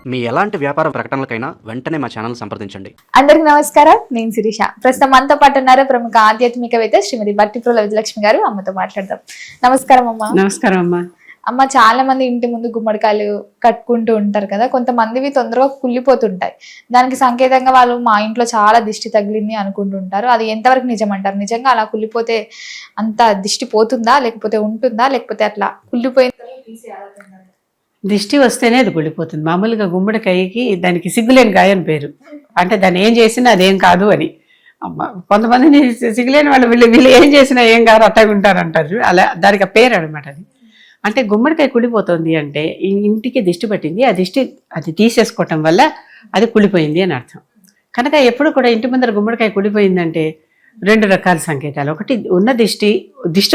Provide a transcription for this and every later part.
మీ ఎలాంటి వ్యాపార ప్రకటనలకైనా వెంటనే మా ఛానల్ సంప్రదించండి. అందరికి నమస్కారం. నేను శిరీష. ప్రస్తుతం మనతో పాటు ఉన్నారు ప్రముఖ ఆధ్యాత్మికవేత్త శ్రీమతి భట్టిప్రోల విజయలక్ష్మి గారు. అమ్మతో మాట్లాడదాం. నమస్కారం అమ్మ. నమస్కారం అమ్మా. అమ్మ, చాలా మంది ఇంటి ముందు గుమ్మడికాయలు కట్టుకుంటూ ఉంటారు కదా, కొంతమందివి తొందరగా కుళ్ళిపోతుంటాయి. దానికి సంకేతంగా వాళ్ళు మా ఇంట్లో చాలా దిష్టి తగిలింది అనుకుంటుంటారు. అది ఎంతవరకు నిజం అంటారు? నిజంగా అలా కుళ్ళిపోతే అంత దిష్టి పోతుందా, లేకపోతే ఉంటుందా, లేకపోతే అట్లా కుళ్ళిపోయిన దిష్టి వస్తేనే అది కుళ్ళిపోతుంది. మామూలుగా గుమ్మడికాయకి దానికి సిగ్గులేని గాయ అని పేరు. అంటే దాన్ని ఏం చేసినా అదేం కాదు అని. కొంతమంది సిగ్గులేని వాళ్ళు వీళ్ళు ఏం చేసినా ఏం కాదు అట్టగుంటారంటారు. అలా దానికి ఆ పేరు అనమాట. అది అంటే గుమ్మడికాయ కుళ్ళిపోతుంది అంటే ఇంటికి దిష్టి పట్టింది, ఆ దిష్టి అది తీసేసుకోవటం వల్ల అది కుళ్ళిపోయింది అని అర్థం. కనుక ఎప్పుడు కూడా ఇంటి ముందర గుమ్మడికాయ కుళ్ళిపోయిందంటే రెండు రకాల సంకేతాలు. ఒకటి ఉన్న దిష్టి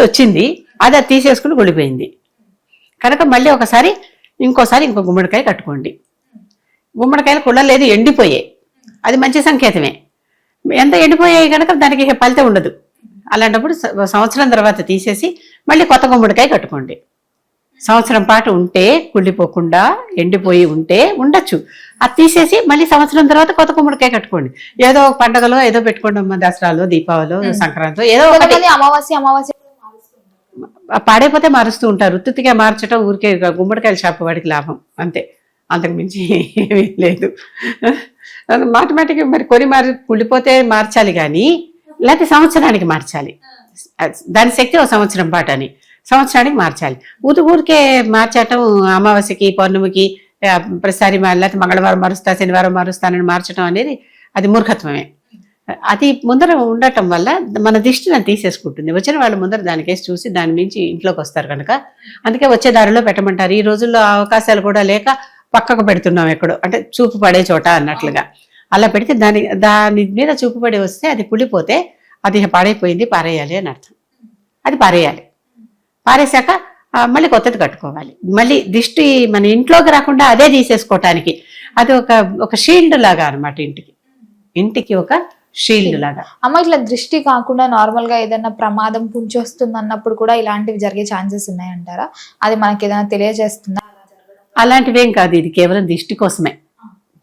వచ్చింది, అది తీసేసుకుని కుళ్ళిపోయింది. కనుక మళ్ళీ ఇంకోసారి ఇంకో గుమ్మడికాయ కట్టుకోండి. గుమ్మడికాయలు కుళ్ళలేదు, ఎండిపోయాయి, అది మంచి సంకేతమే. ఎంత ఎండిపోయాయి కనుక దానికి ఫలితం ఉండదు. అలాంటప్పుడు సంవత్సరం తర్వాత తీసేసి మళ్ళీ కొత్త గుమ్మడికాయ కట్టుకోండి. సంవత్సరం పాటు ఉంటే కుళ్ళిపోకుండా ఎండిపోయి ఉంటే ఉండొచ్చు. అది తీసేసి మళ్ళీ సంవత్సరం తర్వాత కొత్త గుమ్మడికాయ కట్టుకోండి. ఏదో ఒక పండుగలో ఏదో పెట్టుకోండి అమ్మ, దసరాలో, దీపావళిలో, సంక్రాంతిలో ఏదో ఒకటి. అమావాస్య పాడైపోతే మారుస్తూ ఉంటారు. ఉత్తుగా మార్చడం ఊరికే గుమ్మడికాయల షాపు వాడికి లాభం అంతే, అంతకు మించి ఏమీ లేదు. మాటిమాటికి మరి కుళ్ళిపోతే మార్చాలి కానీ, లేకపోతే సంవత్సరానికి మార్చాలి. దాని శక్తి ఒక సంవత్సరం పాటు అని సంవత్సరానికి మార్చాలి. ఊరికే మార్చటం అమావాస్యకి, పౌర్ణమికి ప్రతిసారి లేకపోతే మంగళవారం మారుస్తా, శనివారం మారుస్తానని మార్చడం అనేది అది మూర్ఖత్వమే. అది ముందర ఉండటం వల్ల మన దిష్టిని తీసేసుకుంటుంది. వచ్చిన వాళ్ళు ముందర దానికేసి చూసి దాని నుంచి ఇంట్లోకి వస్తారు కనుక అందుకే వచ్చే దారిలో పెట్టమంటారు. ఈ రోజుల్లో అవకాశాలు కూడా లేక పక్కకు పెడుతున్నాం ఎక్కడో, అంటే చూపు పడే చోట అన్నట్లుగా. అలా పెడితే దాని మీద చూపు పడి వస్తే అది కుళ్ళిపోతే అది పాడైపోయింది, పారేయాలి అని అర్థం. అది పారేశాక మళ్ళీ కొత్తది కట్టుకోవాలి. మళ్ళీ దిష్టి మన ఇంట్లోకి రాకుండా అదే తీసేసుకోవటానికి అది ఒక షీల్డ్ లాగా అనమాట. ఇంటికి ఒక షీల్డ్ లాగా. అమ్మ, ఇట్లా దృష్టి కాకుండా నార్మల్ గా ఏదైనా ప్రమాదం పుంచొస్తుంది అన్నప్పుడు కూడా ఇలాంటివి జరిగే ఛాన్సెస్ ఉన్నాయంటారా? అది మనకి ఏదైనా తెలియజేస్తుందా? అలాంటివేం కాదు, ఇది కేవలం దిష్టి కోసమే,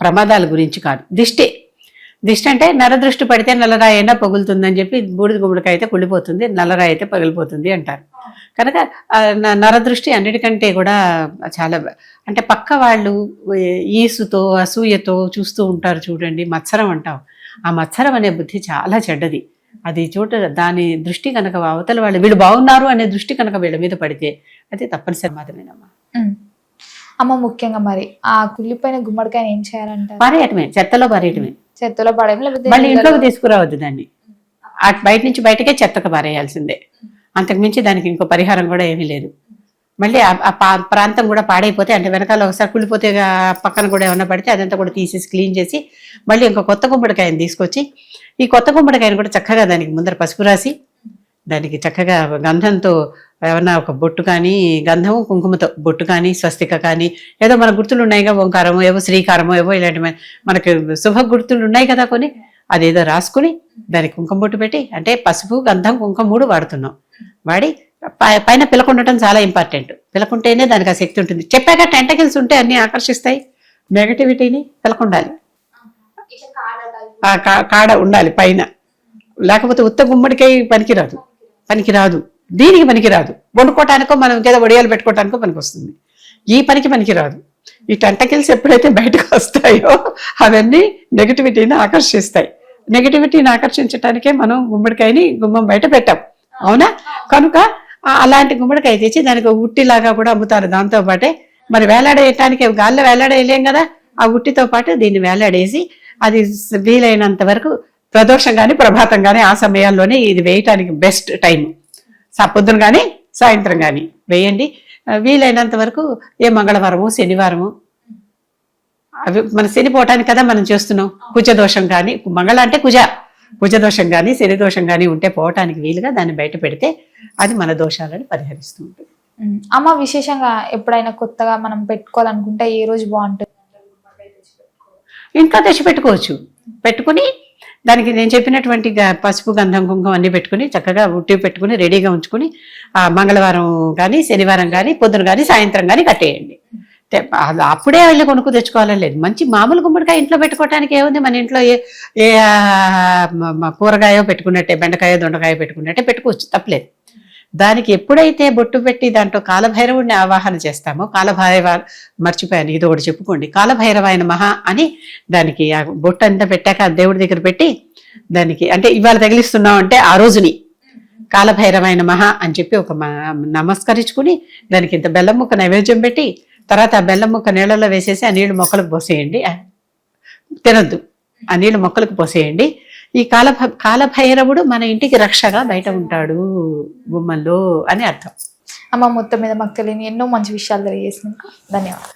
ప్రమాదాల గురించి కాదు. దిష్టి అంటే నరదృష్టి పడితే నల్లరాయి అయినా పగులుతుందని చెప్పి బూడిద గుమ్మడికాయ అయితే కుళ్ళిపోతుంది, నల్లరాయి అయితే పగిలిపోతుంది అంటారు. కనుక నరదృష్టి అన్నిటికంటే కూడా చాలా, అంటే పక్క వాళ్ళు ఈసుతో అసూయతో చూస్తూ ఉంటారు చూడండి, మత్సరం అంటాం. ఆ మత్సరం అనే బుద్ధి చాలా చెడ్డది. అది దాని దృష్టి కనుక అవతల వాళ్ళు వీళ్ళు బాగున్నారు అనే దృష్టి కనుక వీళ్ళ మీద పడితే అది తప్పనిసరి మాత్రమేనమ్మా. అమ్మ, ముఖ్యంగా మరి ఆ కుళ్ళిపోయిన గుమ్మడికాయని ఏం చేయాలంటే పారేయటమే, చెత్తలో పారేయటమే. చెత్తలో పాడేయడం, మళ్ళీ ఇంట్లోకి తీసుకురావద్దు దాన్ని. బయట నుంచి బయటకే చెత్తకు పారేయాల్సిందే, అంతకుమించి దానికి ఇంకో పరిహారం కూడా ఏమీ లేదు. మళ్ళీ ఆ ప్రాంతం కూడా పాడైపోతే, అంటే వెనకాల ఒకసారి కుళ్ళిపోతే పక్కన కూడా ఏమన్నా పడితే అదంతా కూడా తీసేసి క్లీన్ చేసి మళ్ళీ ఇంకో కొత్త గుమ్మడికాయని తీసుకొచ్చి, ఈ కొత్త గుమ్మడికాయని కూడా చక్కగా దానికి ముందర పసుపు రాసి దానికి చక్కగా గంధంతో ఏమన్నా ఒక బొట్టు కానీ, గంధము కుంకుమతో బొట్టు కానీ, స్వస్తిక కానీ, ఏదో మన గుర్తులు ఉన్నాయిగా, ఓంకారమో ఏవో శ్రీకారమో ఏవో ఇలాంటి మనకి శుభ గుర్తులు ఉన్నాయి కదా కొన్ని, అదేదో రాసుకుని దానికి కుంకుమ బొట్టు పెట్టి, అంటే పసుపు, గంధం, కుంకుమ 3 వాడుతున్నాం. వాడి పైన పిలకుండటం చాలా ఇంపార్టెంట్. పిలకుంటేనే దానికి ఆ శక్తి ఉంటుంది. చెప్పాక టెంటకిల్స్ ఉంటే అన్ని ఆకర్షిస్తాయి, నెగటివిటీని పిలకుండాలి. కాడ ఉండాలి పైన, లేకపోతే ఉత్త గుమ్మడికాయ పనికిరాదు, దీనికి పనికిరాదు. వండుకోవటానికో మనం ఏదో వడియాలు పెట్టుకోవటానికో పనికి వస్తుంది, ఈ పనికి పనికిరాదు. ఈ టెంటకిల్స్ ఎప్పుడైతే బయటకు వస్తాయో అవన్నీ నెగటివిటీని ఆకర్షిస్తాయి. నెగటివిటీని ఆకర్షించడానికే మనం గుమ్మడికాయని గుమ్మం బయట పెట్టాం, అవునా? కనుక అలాంటి గుమ్మడికాయ తెచ్చి దానికి ఉట్టిలాగా కూడా అమ్ముతారు. దాంతో పాటే మరి వేలాడేయటానికి గాల్లో వేలాడేయలేం కదా, ఆ ఉట్టితో పాటు దీన్ని వేలాడేసి అది వీలైనంత వరకు ప్రదోషం కానీ ప్రభాతం కానీ ఆ సమయాల్లోనే ఇది వేయటానికి బెస్ట్ టైం. పొద్దున కానీ సాయంత్రం కానీ వేయండి. వీలైనంత వరకు ఏ మంగళవారము, శనివారము, అవి మన శనిపోవటానికి కదా మనం చేస్తున్నాం. కుజదోషం కానీ, మంగళ అంటే కుజదోషం కానీ శని దోషం కానీ ఉంటే పోవటానికి వీలుగా దాన్ని బయట పెడితే అది మన దోషాలను పరిహరిస్తూ ఉంటుంది. అమ్మ, విశేషంగా ఎప్పుడైనా కొత్తగా మనం పెట్టుకోవాలనుకుంటే ఏ రోజు బాగుంటుంది? ఇంట్లో తెచ్చి పెట్టుకోవచ్చు. పెట్టుకుని దానికి నేను చెప్పినటువంటి పసుపు, గంధం, కుంకుమ అన్ని పెట్టుకుని చక్కగా ఉట్టి పెట్టుకుని రెడీగా ఉంచుకుని మంగళవారం కానీ, శనివారం కానీ, పొద్దున కానీ, సాయంత్రం కానీ కట్టేయండి. అప్పుడే వెళ్ళి కొనుక్కు తెచ్చుకోవాలని లేదు. మంచి మామూలు గుమ్మడికాయ ఇంట్లో పెట్టుకోవడానికి ఏముంది, మన ఇంట్లో ఏ కూరగాయో పెట్టుకున్నట్టే, బెండకాయ దొండకాయ పెట్టుకున్నట్టే పెట్టుకోవచ్చు, తప్పలేదు. దానికి ఎప్పుడైతే బొట్టు పెట్టి దాంట్లో కాలభైరవుడిని ఆవాహన చేస్తామో, మర్చిపోయాను ఇది ఒకటి చెప్పుకోండి, కాలభైరవాయన మహా అని దానికి ఆ బొట్టు అంతా పెట్టాక దేవుడి దగ్గర పెట్టి దానికి అంటే ఇవాళ తగిలిస్తున్నాం అంటే ఆ రోజుని కాలభైరవాయన మహా అని చెప్పి ఒక నమస్కరించుకుని దానికి ఇంత బెల్లం ముక్క నైవేద్యం పెట్టి తర్వాత ఆ బెల్లం ముక్క నీళ్ళలో వేసేసి ఆ నీళ్లు మొక్కలకు పోసేయండి. తినద్దు, ఆ నీళ్లు మొక్కలకు పోసేయండి. ఈ కాలభైరవుడు మన ఇంటికి రక్షగా బయట ఉంటాడు గుమ్మంలో అని అర్థం. అమ్మ మొత్తం మీద మాకు తెలియని ఎన్నో మంచి విషయాలు తెలియజేసినందుకు ధన్యవాదాలు.